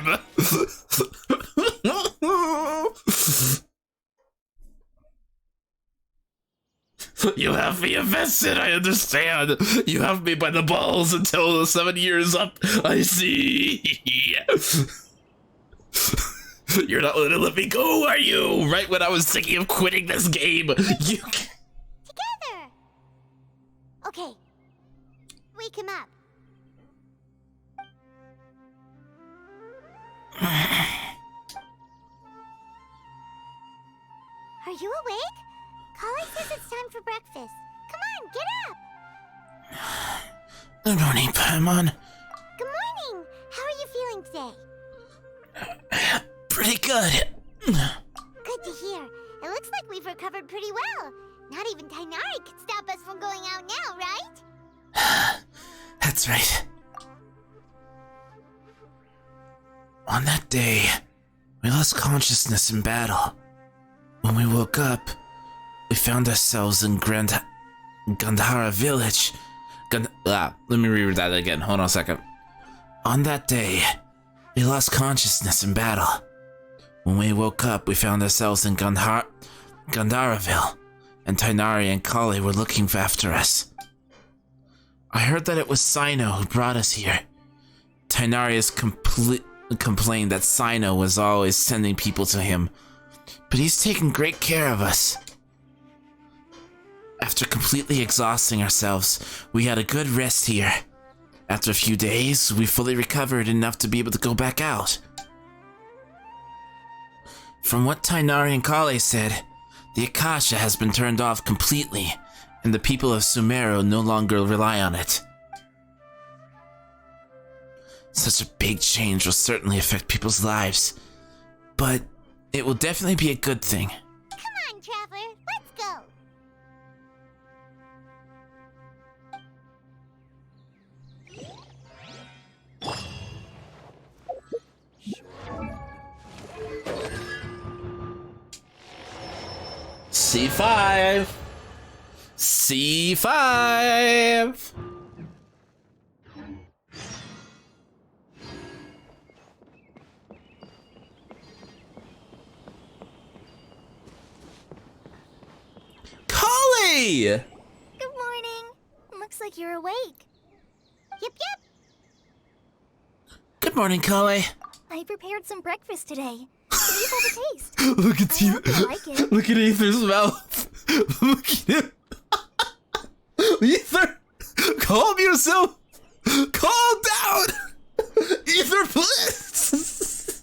time. You have me invested, I understand. You have me by the balls until the 7 years up. I see. You're not gonna let me go, are you? Right when I was thinking of quitting this game. You Together. Okay. Wake him up. Are you awake? Kali says it's time for breakfast. Come on, get up! Good morning, Paimon. Good morning! How are you feeling today? Pretty good. Good to hear. It looks like we've recovered pretty well. Not even Tainari could stop us from going out now, right? That's right. On that day, we lost consciousness in battle. When we woke up, we found ourselves in Gandhara village. Let me reread that again. Hold on a second. On that day, we lost consciousness in battle. When we woke up, we found ourselves in Gandharaville, and Tainari and Kali were looking after us. I heard that it was Sino who brought us here. Tainari has complained that Sino was always sending people to him, but he's taken great care of us. After completely exhausting ourselves, we had a good rest here. After a few days, we fully recovered enough to be able to go back out. From what Tainari and Kale said, the Akasha has been turned off completely, and the people of Sumeru no longer rely on it. Such a big change will certainly affect people's lives, but it will definitely be a good thing. Come on, Traveler, let's go! C5! C5! Kali! Good morning. Looks like you're awake. Yep. Good morning, Kali. I prepared some breakfast today. Please have a taste. Look at I hope you like it. Look at Ether's mouth. Look at him. Ether, calm yourself. Calm down. Ether, please. It's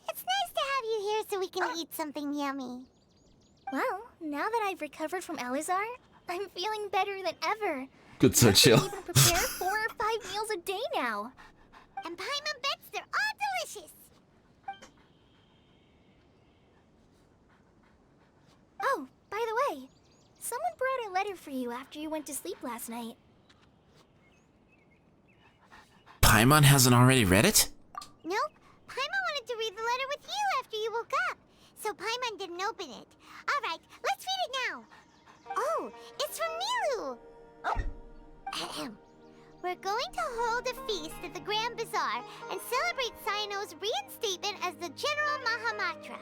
nice to have you here so we can eat something yummy. Well, now that I've recovered from Alizar, I'm feeling better than ever. Good so I chill. can even prepare 4 or 5 meals a day now. And Paimon bets they're all delicious. Oh, by the way, someone brought a letter for you after you went to sleep last night. Paimon hasn't already read it? Nope. Paimon wanted to read the letter with you after you woke up. So Paimon didn't open it. Alright, let's read it now. Oh, it's from Milu. Ahem. We're going to hold a feast at the Grand Bazaar and celebrate Sino's reinstatement as the General Mahamatra.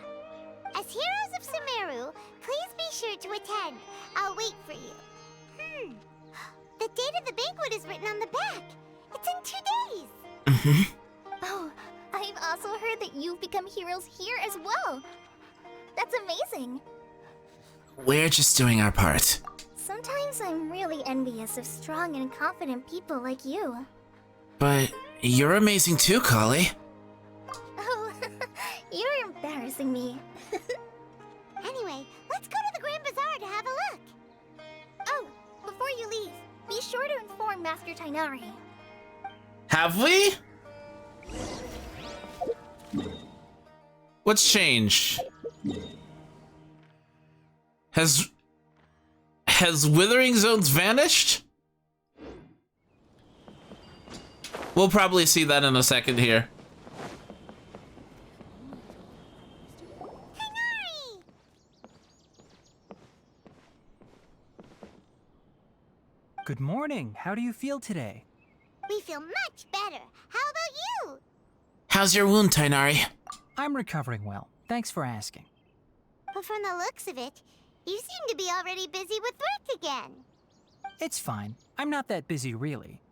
As heroes of Sumeru, please be sure to attend. I'll wait for you. The date of the banquet is written on the back. It's in 2 days. Oh, I've also heard that you've become heroes here as well. That's amazing. We're just doing our part. Sometimes I'm really envious of strong and confident people like you. But you're amazing too, Kali. Oh, you're embarrassing me. Anyway, let's go to the Grand Bazaar to have a look. Oh, before you leave, be sure to inform Master Tainari. Have we? What's changed? Has withering zones vanished? We'll probably see that in a second here. Tainari! Good morning. How do you feel today? We feel much better. How about you? How's your wound, Tainari? I'm recovering well. Thanks for asking. But from the looks of it, you seem to be already busy with work again. It's fine. I'm not that busy, really.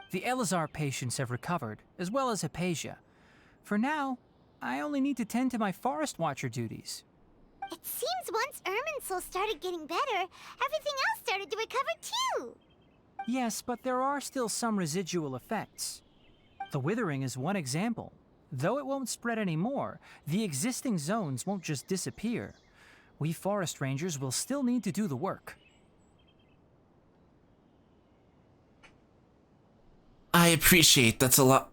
The Elazar patients have recovered, as well as Hypatia. For now, I only need to tend to my Forest Watcher duties. It seems once Irminsul started getting better, everything else started to recover too. Yes, but there are still some residual effects. The withering is one example. Though it won't spread anymore, the existing zones won't just disappear. We forest rangers will still need to do the work. I appreciate that's a lot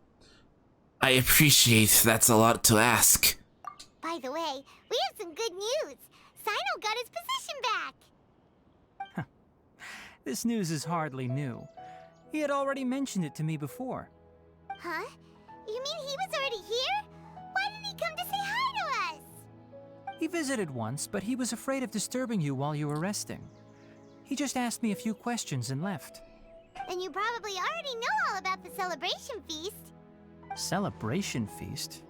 to ask. By the way, we have some good news. Sino got his position back. This news is hardly new. He had already mentioned it to me before. Huh? You mean he was already here? Why didn't he come to say hi to us? He visited once, but he was afraid of disturbing you while you were resting. He just asked me a few questions and left. Then you probably already know all about the celebration feast. Celebration feast?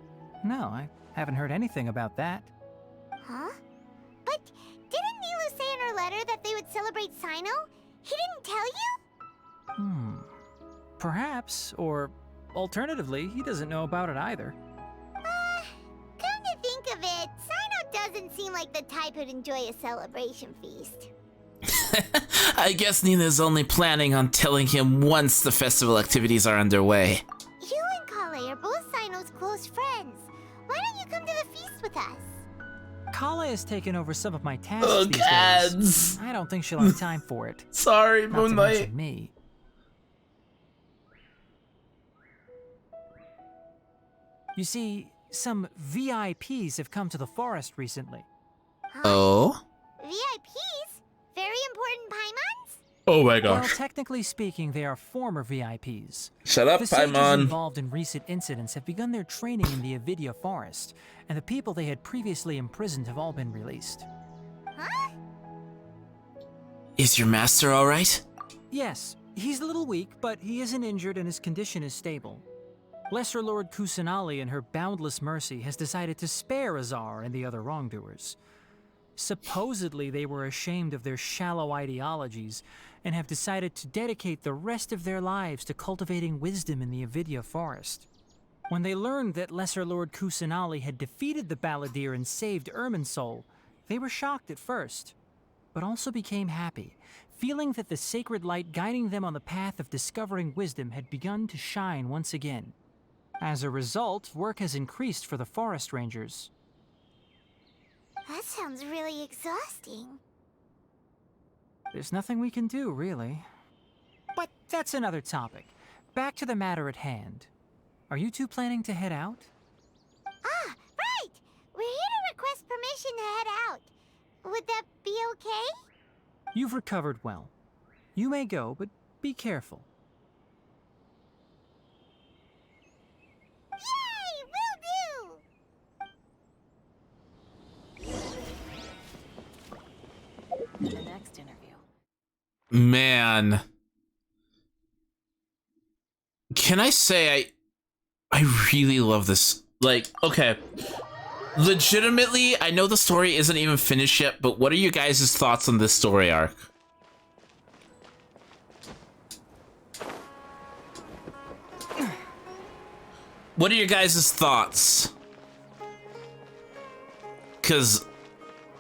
No, I haven't heard anything about that. Huh? But didn't Nilu say in her letter that they would celebrate Sino? He didn't tell you? Perhaps, or alternatively, he doesn't know about it either. Come to think of it, Sino doesn't seem like the type who'd enjoy a celebration feast. I guess Nina's only planning on telling him once the festival activities are underway. You and Kale are both Sino's close friends. Why don't you come to the feast with us? Kale has taken over some of my tasks Oh, these gods. days. I don't think she'll have time for it. Sorry, Not to Moonlight. mention me. You see, some VIPs have come to the forest recently. Huh? Oh? VIPs? Very important Paimons? Oh my Well, technically speaking, they are former VIPs. Shut up, The sages Paimon. involved in recent incidents have begun their training in the Avidya forest, and the people they had previously imprisoned have all been released. Huh? Is your master alright? Yes, he's a little weak, but he isn't injured and his condition is stable. Lesser Lord Kusanali, in her boundless mercy, has decided to spare Azar and the other wrongdoers. Supposedly, they were ashamed of their shallow ideologies and have decided to dedicate the rest of their lives to cultivating wisdom in the Avidya forest. When they learned that Lesser Lord Kusanali had defeated the Balladeer and saved Irminsul, they were shocked at first, but also became happy, feeling that the sacred light guiding them on the path of discovering wisdom had begun to shine once again. As a result, work has increased for the forest rangers. That sounds really exhausting. There's nothing we can do, really. But that's another topic. Back to the matter at hand. Are you two planning to head out? Ah, right! We're here to request permission to head out. Would that be okay? You've recovered well. You may go, but be careful. Yay! Will do! The next interview. Man. Can I say I really love this. Like, okay. Legitimately, I know the story isn't even finished yet, but what are you guys' thoughts on this story arc? What are your guys' thoughts? Because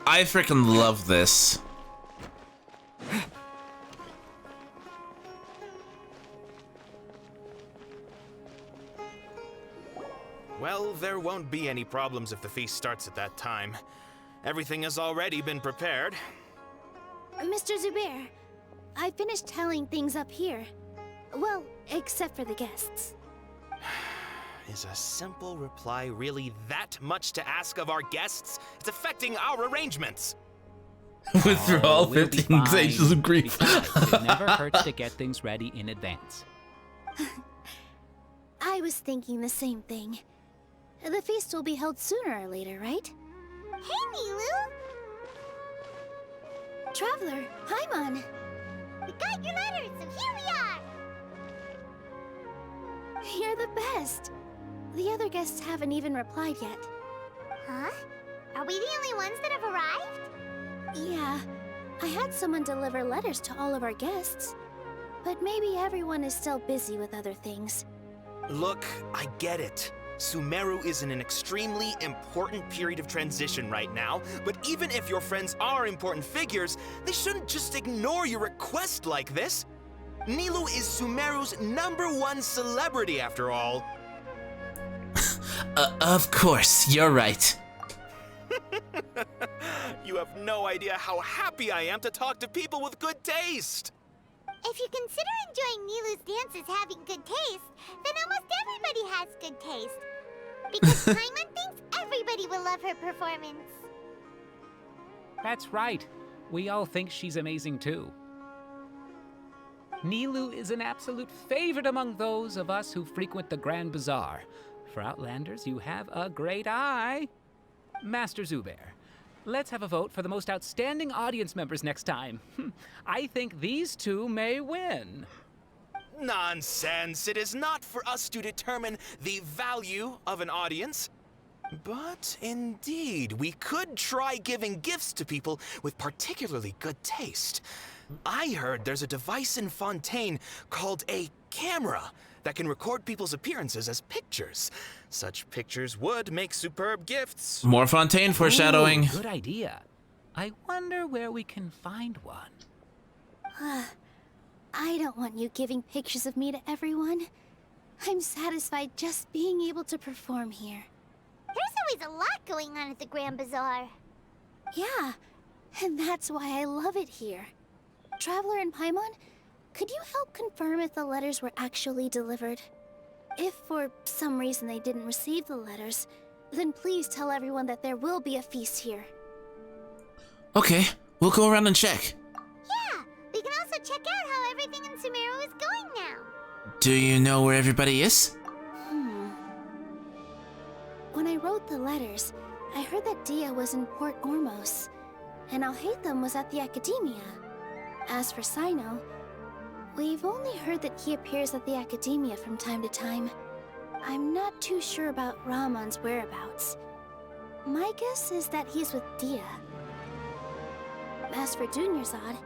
I freaking love this. Well, there won't be any problems if the feast starts at that time. Everything has already been prepared. Mr. Zubair, I finished tallying things up here. Well, except for the guests. Is a simple reply really that much to ask of our guests? It's affecting our arrangements. Withdrawal We'll be 15 stages of fine. grief. Besides, it never hurts to get things ready in advance. I was thinking the same thing. The feast will be held sooner or later, right? Hey, Milu! Traveler, Paimon! We got your letter, so here we are! You're the best! The other guests haven't even replied yet. Huh? Are we the only ones that have arrived? Yeah, I had someone deliver letters to all of our guests. But maybe everyone is still busy with other things. Look, I get it. Sumeru is in an extremely important period of transition right now, but even if your friends are important figures, they shouldn't just ignore your request like this. Nilu is Sumeru's #1 celebrity after all. Of course, you're right. You have no idea how happy I am to talk to people with good taste. If you consider enjoying Nilu's dances having good taste, then almost everybody has good taste. Because Paimon thinks everybody will love her performance. That's right. We all think she's amazing too. Nilu is an absolute favorite among those of us who frequent the Grand Bazaar. For Outlanders, you have a great eye. Master Zubair, let's have a vote for the most outstanding audience members next time. I think these two may win. Nonsense! It is not for us to determine the value of an audience. But indeed, we could try giving gifts to people with particularly good taste. I heard there's a device in Fontaine called a camera that can record people's appearances as pictures. Such pictures would make superb gifts. More Fontaine foreshadowing. Ooh, good idea. I wonder where we can find one. I don't want you giving pictures of me to everyone. I'm satisfied just being able to perform here. There's always a lot going on at the Grand Bazaar. Yeah, and that's why I love it here. Traveler and Paimon, could you help confirm if the letters were actually delivered? If for some reason they didn't receive the letters, then please tell everyone that there will be a feast here. Okay, we'll go around and check. Yeah, we can also check out how everything in Sumeru is going now. Do you know where everybody is? When I wrote the letters, I heard that Dia was in Port Ormos, and Alhaitham was at the Academia. As for Sino, we've only heard that he appears at the Academia from time to time. I'm not too sure about Ramon's whereabouts. My guess is that he's with Dia. As for Dunyarzad,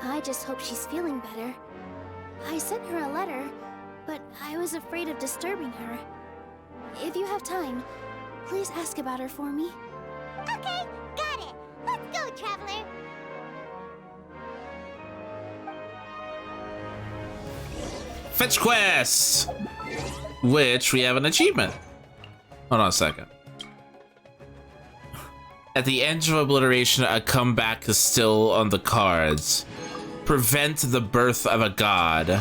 I just hope she's feeling better. I sent her a letter, but I was afraid of disturbing her. If you have time, please ask about her for me. Okay, got it. Let's go, Traveler. Fetch quest! Which we have an achievement. Hold on a second. At the edge of obliteration, a comeback is still on the cards. Prevent the birth of a god.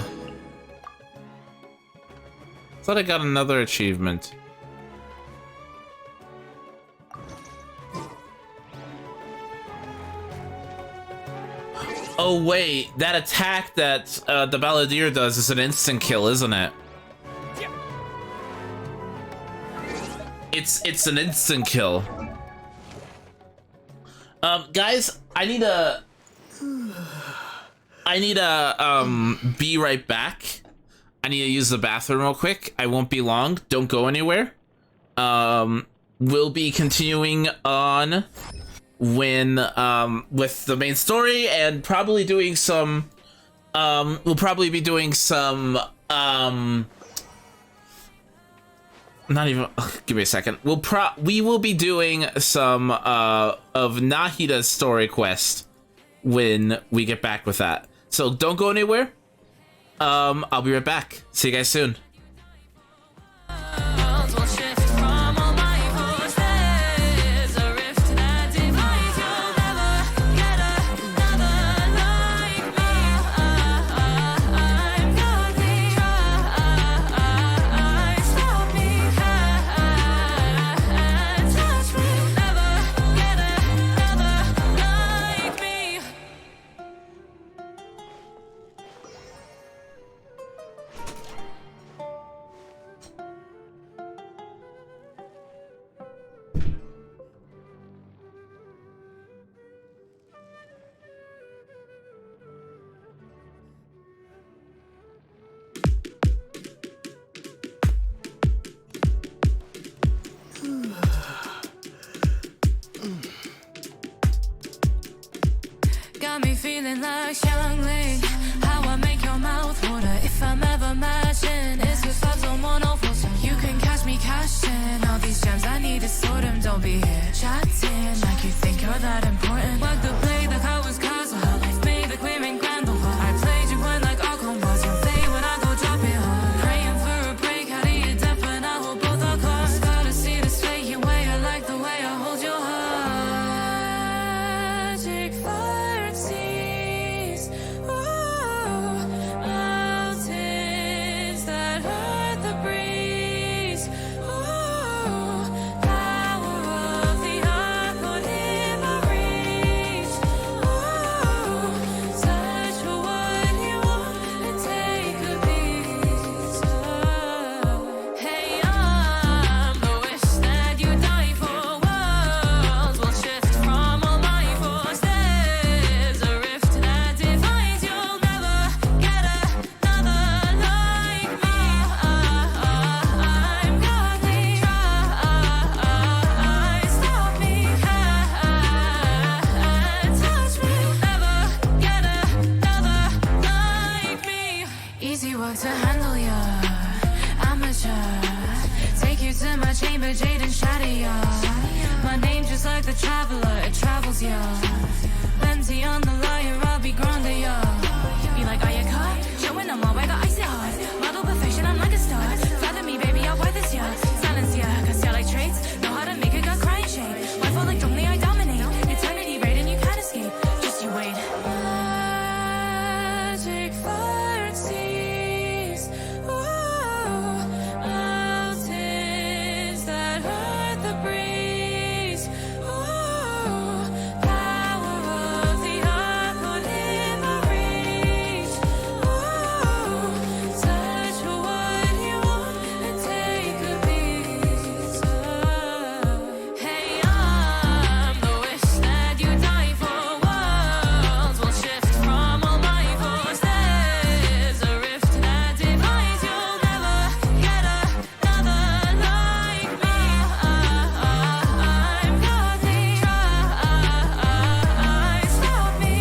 Thought I got another achievement. Oh wait, that attack that the Balladeer does is an instant kill, isn't it? Yeah. It's an instant kill. Guys, I need to be right back. I need to use the bathroom real quick. I won't be long. Don't go anywhere. We'll be continuing on when with the main story and probably doing some we'll probably be doing some not even give me a second. We will be doing some of Nahida's story quest when we get back with that. So don't go anywhere. I'll be right back. See you guys soon. Got me feeling like Xiangling. How I make your mouth water if I'm ever matching. It's cause I don't want no full, so you can catch me cashing. All these gems I need to sort them. Don't be here chatting like you think you're that important. Work the play like I was Castle. How life made the queer and grand over. I played you when like Alcon was your fate when I go drop it home. Praying for a break out of your depth and I hold both our cards. Gotta see this fate your way. I like the way I hold your heart. Magic fire seas. Mountains that hurt the breeze. Power of the earth within my reach. Search for what you want and take a piece. Hey, I'm the wish that you die for. Worlds will shift from all life force. There's a rift that divides. You'll never get another like me. I'm godly. Try, stop me, and touch me. Never get another like me. Easy work to handle ya, amateur. Take you to my chamber, jade and shatter ya. My name just like the traveler, it travels ya. Benzie on the lyre, I'll be grande ya. Be like, are you caught? Showing them all, I got icy hot. Model perfection, I'm like a star. Flatter me, baby, I'll wear this ya. Silence ya, cause ya like traits. Know how to make a gut crying shade. Why fall like only I dominate? Eternity raid and you can't escape. Just you wait. Magic fire seas. Mountains that hurt the breeze. Power of the earth within my reach. Search for what you want and take a piece. Hey, I'm the wish that you die for. Worlds will shift from all life force. There's a rift that divides. You'll never get another like me. I'm godly. Try, stop me,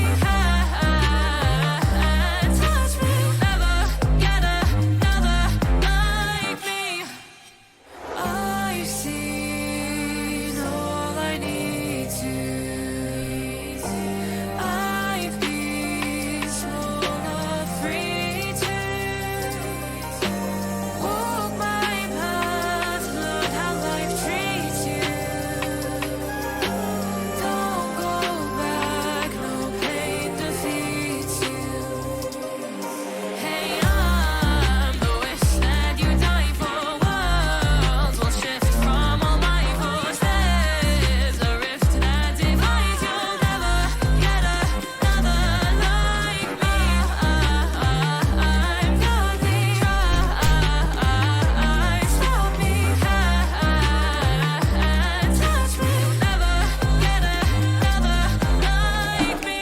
and touch me. Never get another like me. I've seen all I need to. I've been small enough free to walk my path. Look how life treats you. Don't go back, no pain defeats you. Hey, I'm the wish that you die for. Worlds will shift from all life force. There's a rift that divides. You'll never get another like me. I'm godly. Try, stop me, and touch me. Never get another like me.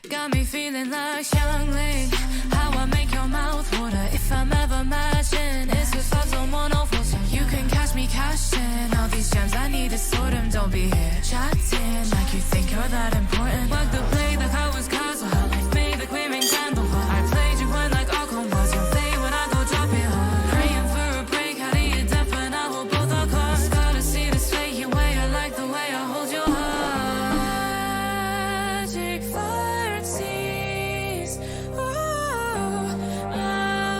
Got me feeling like Xiangling. How I make your mouth water if I'm ever matching. It's cause I don't want no full, so you can catch me cashing. All these gems I need to sort them. Don't be here chatting like you think you're that important. Work the play like I was Castle. How life made the queer and grand over. I played you when like Alcon was your fate when I go drop it home. Praying for a break out of your depth and I hold both our cards. Gotta see this fate your way. I like the way I hold your heart. Magic fire seas.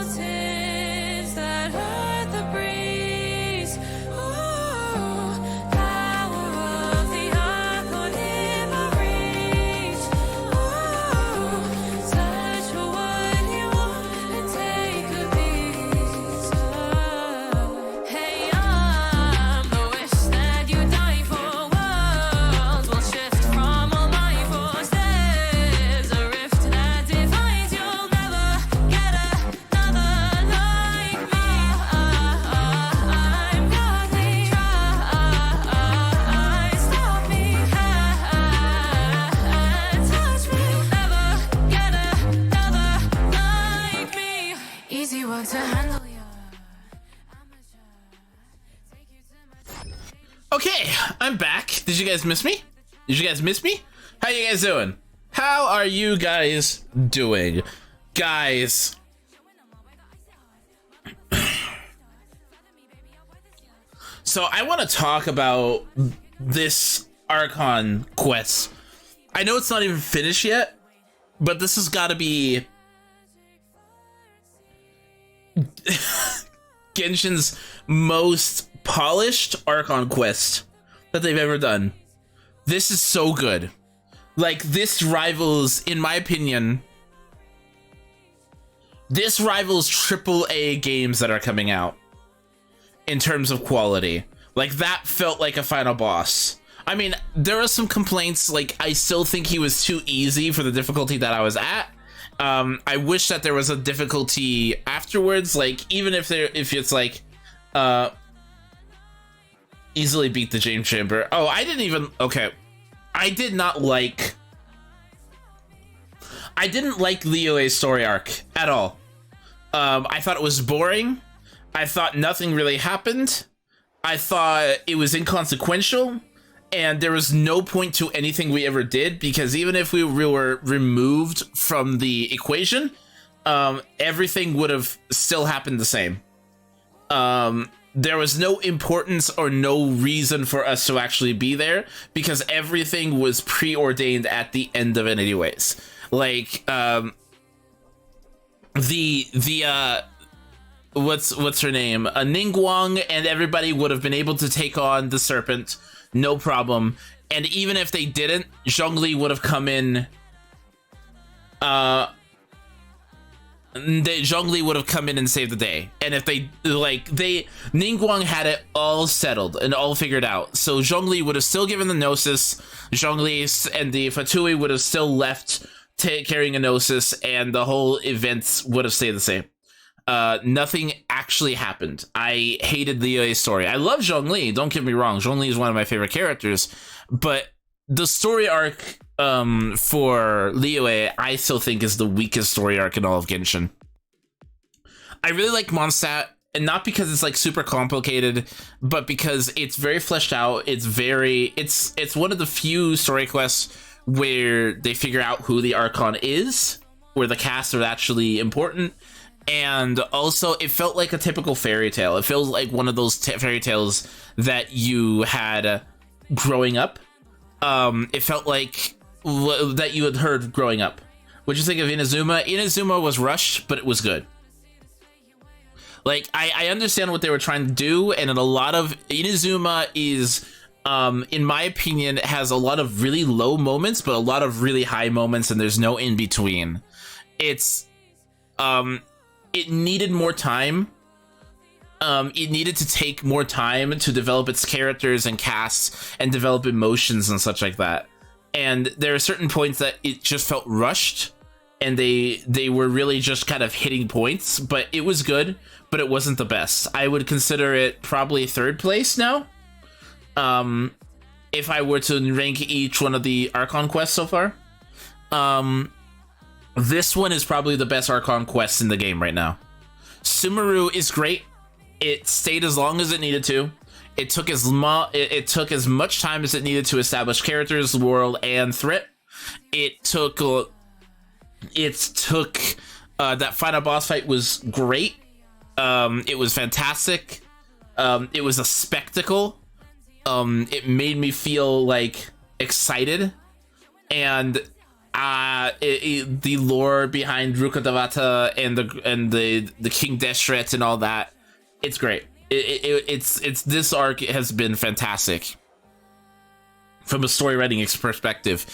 Mountains that hurt the breeze. Power of the earth within my reach. Okay, I'm back. Did you guys miss me? How you guys doing? How are you guys doing? Guys. So I want to talk about this Archon quest. I know it's not even finished yet, but this has got to be Genshin's most polished Archon quest that they've ever done. This is so good. Like, this rivals, in my opinion, this rivals AAA games that are coming out in terms of quality. Like, that felt like a final boss. I mean, there are some complaints, like, I still think he was too easy for the difficulty that I was at. I wish that there was a difficulty afterwards, like, even if it's like, easily beat the James Chamber. Oh, I didn't even, okay. I didn't like Liyue's story arc at all. I thought it was boring. I thought nothing really happened. I thought it was inconsequential, and there was no point to anything we ever did, because even if we were removed from the equation, everything would have still happened the same. There was no importance or no reason for us to actually be there, because everything was preordained at the end of it anyways. Like, what's her name? Ningguang and everybody would have been able to take on the serpent, no problem. And even if they didn't, Zhongli would have come in, Zhongli would have come in and saved the day. And if Ningguang had it all settled and all figured out. So Zhongli would have still given the Gnosis, Zhongli and the Fatui would have still left carrying a Gnosis, and the whole events would have stayed the same. Nothing actually happened. I hated Liyue's story. I love Zhongli, don't get me wrong. Zhongli is one of my favorite characters, but the story arc for Liyue, I still think, is the weakest story arc in all of Genshin. I really like Mondstadt, and not because it's like super complicated, but because it's very fleshed out. It's one of the few story quests where they figure out who the Archon is, where the casts are actually important. And also, it felt like a typical fairy tale. It feels like one of those fairy tales that you had growing up. It felt like that you had heard growing up. What'd you think of Inazuma? Inazuma was rushed, but it was good. Like, I understand what they were trying to do, and a lot of Inazuma is, in my opinion, has a lot of really low moments, but a lot of really high moments, and there's no in between. It needed more time. It needed to take more time to develop its characters and casts and develop emotions and such like that. And there are certain points that it just felt rushed, and they were really just kind of hitting points, but it was good, but it wasn't the best. I would consider it probably third place now. If I were to rank each one of the Archon quests so far. This one is probably the best Archon quest in the game right now. Sumeru is great. It stayed as long as it needed to. It took as much time as it needed to establish characters, world, and threat. It took that final boss fight was great. It was fantastic. It was a spectacle. It made me feel like excited, and the lore behind Rukkhadevata and the King Deshret and all that, it's great. It's this arc has been fantastic from a story writing perspective,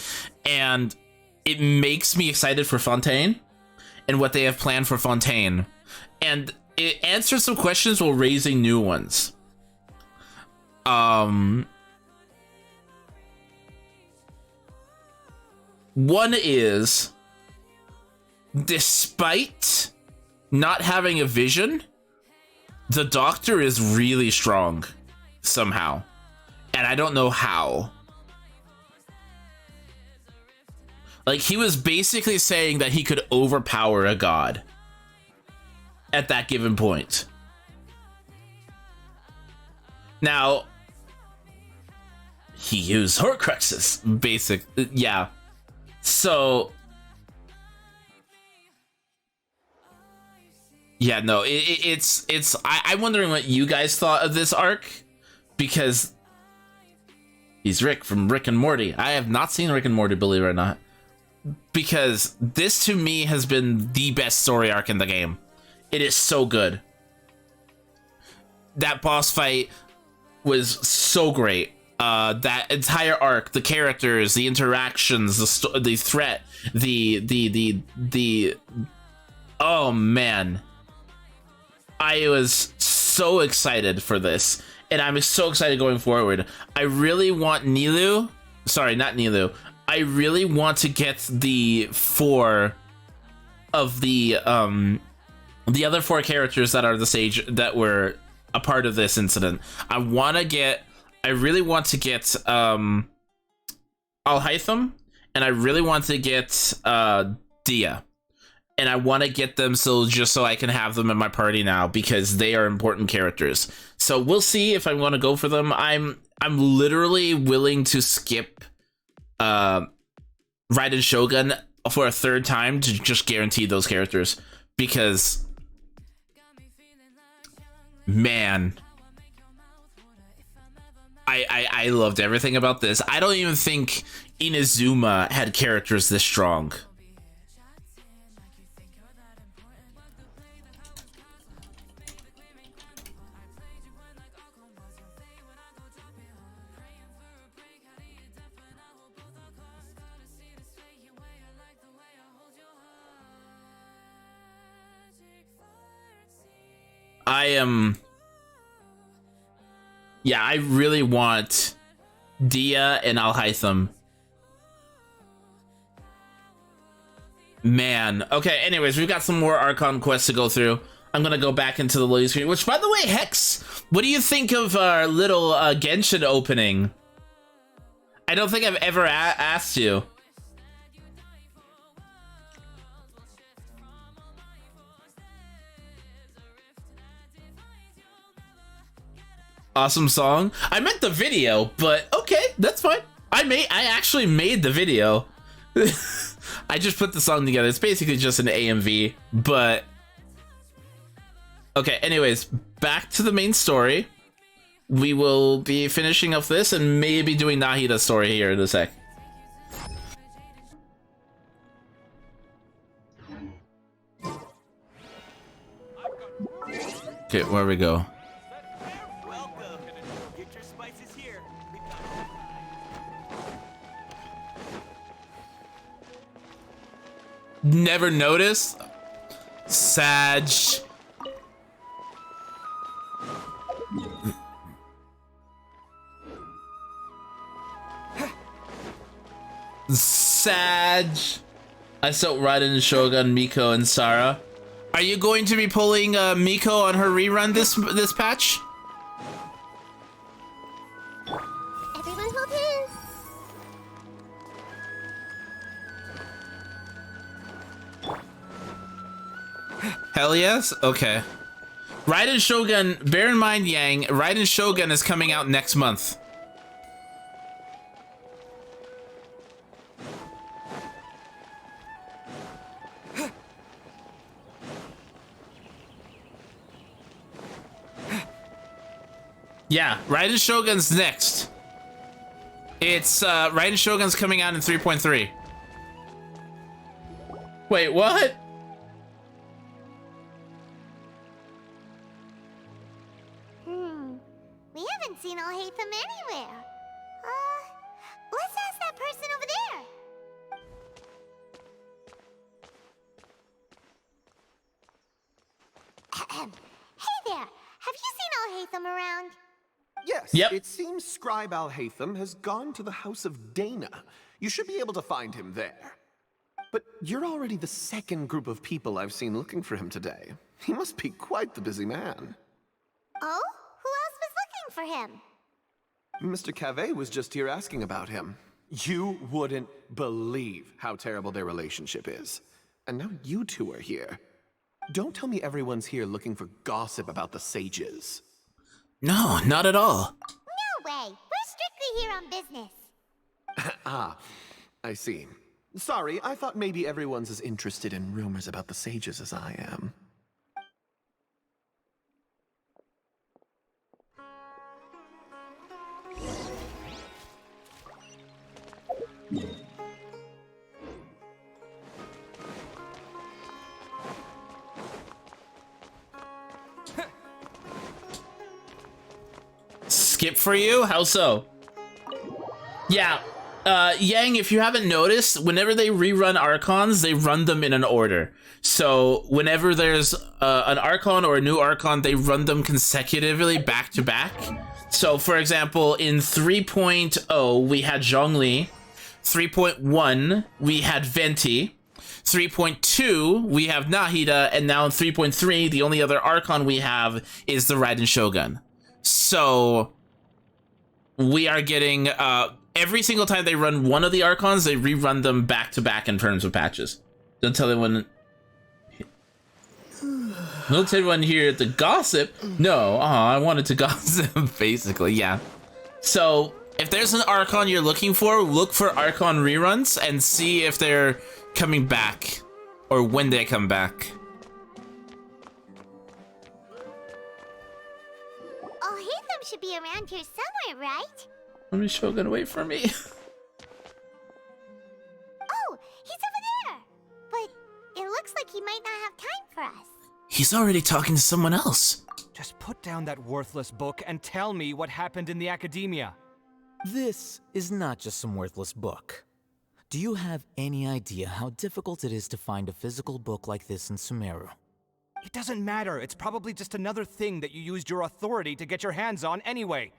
and it makes me excited for Fontaine and what they have planned for Fontaine, and it answers some questions while raising new ones. One is, despite not having a vision, the Doctor is really strong somehow, and I don't know how. Like, he was basically saying that he could overpower a god at that given point. Now, he used Horcruxes. Basic, yeah. So, yeah, no, I'm wondering what you guys thought of this arc, because he's Rick from Rick and Morty. I have not seen Rick and Morty, believe it or not, because this to me has been the best story arc in the game. It is so good. That boss fight was so great. That entire arc, the characters, the interactions, the threat, the oh man, I was so excited for this, and I'm so excited going forward. I really want Nilou, sorry, not Nilou. I really want to get the 4 of the other 4 characters that are the sage that were a part of this incident. I really want to get Alhaitham, and I really want to get Dia. And I want to get them just so I can have them in my party now, because they are important characters. So we'll see if I want to go for them. I'm literally willing to skip Raiden Shogun for a 3rd time to just guarantee those characters, because man, I loved everything about this. I don't even think Inazuma had characters this strong. Yeah, I really want Dia and Alhaitham. Man. Okay, anyways, we've got some more Archon quests to go through. I'm gonna go back into the loading screen, which, by the way, Hex, what do you think of our little Genshin opening? I don't think I've ever asked you. Awesome song. I meant the video, but okay, that's fine. I actually made the video. I just put the song together. It's basically just an AMV, but okay, anyways, back to the main story. We will be finishing up this and maybe doing Nahida's story here in a sec. Okay, where we go? Never noticed? Sag. Sag. I sold Raiden, Shogun, Miko, and Sarah. Are you going to be pulling Miko on her rerun this patch? Everyone hold hands. Hell yes? Okay. Raiden Shogun, bear in mind, Yang, Raiden Shogun is coming out next month. Yeah, Raiden Shogun's next. It's, Raiden Shogun's coming out in 3.3. Wait, what? We haven't seen Alhaitham anywhere. Let's ask that person over there. Hey there, have you seen Alhaitham around? Yes, Yep. It seems Scribe Alhaitham has gone to the House of Dana. You should be able to find him there. But you're already the 2nd group of people I've seen looking for him today. He must be quite the busy man. Oh? Who else was looking for him? Mr. Cave was just here asking about him. You wouldn't believe how terrible their relationship is. And now you two are here. Don't tell me everyone's here looking for gossip about the sages. No, not at all. No way. Where's strictly here on business. Ah, I see. Sorry, I thought maybe everyone's as interested in rumors about the sages as I am. Skip for you? How so? Yeah, Yang, if you haven't noticed, whenever they rerun Archons, they run them in an order. So whenever there's an Archon or a new Archon, they run them consecutively back to back. So for example, in 3.0, we had Zhongli. 3.1, we had Venti. 3.2, we have Nahida. And now in 3.3, the only other Archon we have is the Raiden Shogun. So we are getting every single time they run one of the Archons, they rerun them back to back in terms of patches. Don't tell anyone. Don't tell everyone here the gossip. No, I wanted to gossip, basically, yeah. So if there's an Archon you're looking for, look for Archon reruns and see if they're coming back or when they come back. Oh, Hatham should be around here somewhere, right? Let me Shogun, wait for me. Oh, he's over there! But it looks like he might not have time for us. He's already talking to someone else. Just put down that worthless book and tell me what happened in the academia. This is not just some worthless book. Do you have any idea how difficult it is to find a physical book like this in Sumeru? It doesn't matter. It's probably just another thing that you used your authority to get your hands on anyway.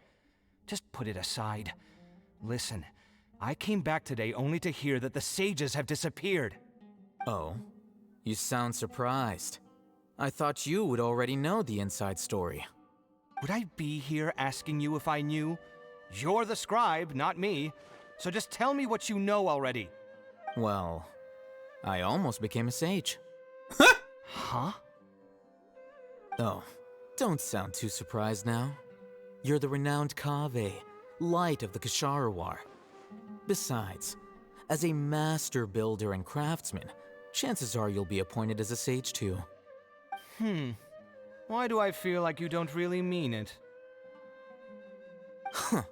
Just put it aside. Listen, I came back today only to hear that the sages have disappeared. Oh, you sound surprised. I thought you would already know the inside story. Would I be here asking you if I knew? You're the scribe, not me. So just tell me what you know already. Well, I almost became a sage. Huh? Oh, don't sound too surprised now. You're the renowned Kaveh, light of the Ksharawar. Besides, as a master builder and craftsman, chances are you'll be appointed as a sage too. Why do I feel like you don't really mean it? Huh.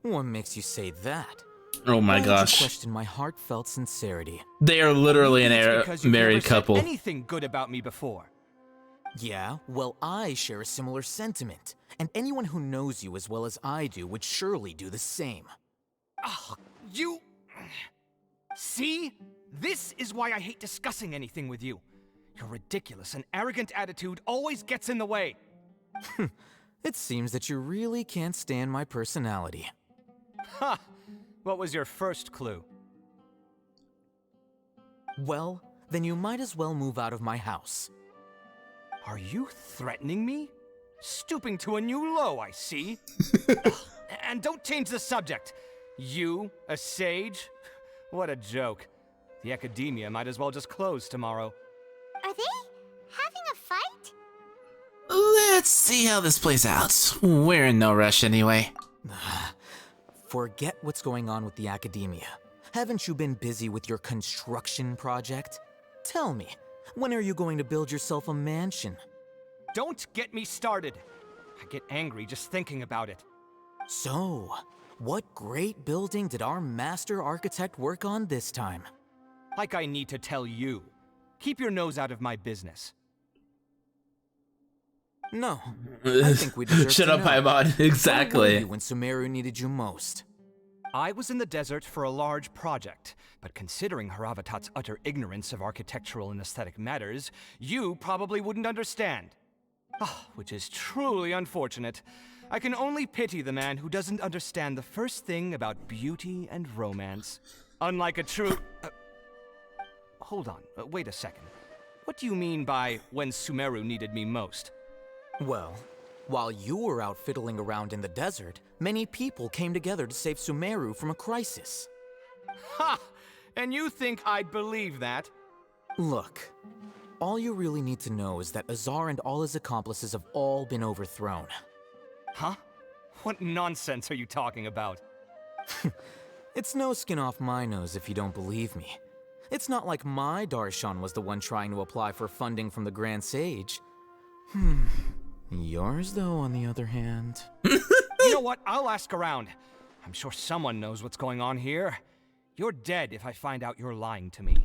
What makes you say that? Oh my Why would gosh. you question my heartfelt sincerity? They are literally Maybe it's an because you've married never said couple. anything good about me before. Yeah, well, I share a similar sentiment, and anyone who knows you as well as I do would surely do the same. Oh, you... See? This is why I hate discussing anything with you. Your ridiculous and arrogant attitude always gets in the way. It seems that you really can't stand my personality. Ha! What was your first clue? Well, then you might as well move out of my house. Are you threatening me? Stooping to a new low, I see. Ugh, and don't change the subject. You, a sage? What a joke. The academia might as well just close tomorrow. Are they having a fight? Let's see how this plays out. We're in no rush anyway. Forget what's going on with the academia. Haven't you been busy with your construction project? Tell me, when are you going to build yourself a mansion? Don't get me started. I get angry just thinking about it. So, what great building did our master architect work on this time? Like I need to tell you. Keep your nose out of my business. No, I think we deserve Shut to up, know. Paimon. Where were Exactly. you when Sumeru needed you most? I was in the desert for a large project, but considering Haravatat's utter ignorance of architectural and aesthetic matters, you probably wouldn't understand. Ah, which is truly unfortunate. I can only pity the man who doesn't understand the first thing about beauty and romance. Unlike a true... hold on, wait a second. What do you mean by when Sumeru needed me most? Well, while you were out fiddling around in the desert, many people came together to save Sumeru from a crisis. Ha! And you think I'd believe that? Look, all you really need to know is that Azar and all his accomplices have all been overthrown. Huh? What nonsense are you talking about? It's no skin off my nose if you don't believe me. It's not like my Darshan was the one trying to apply for funding from the Grand Sage. Yours, though, on the other hand. You know what? I'll ask around. I'm sure someone knows what's going on here. You're dead if I find out you're lying to me.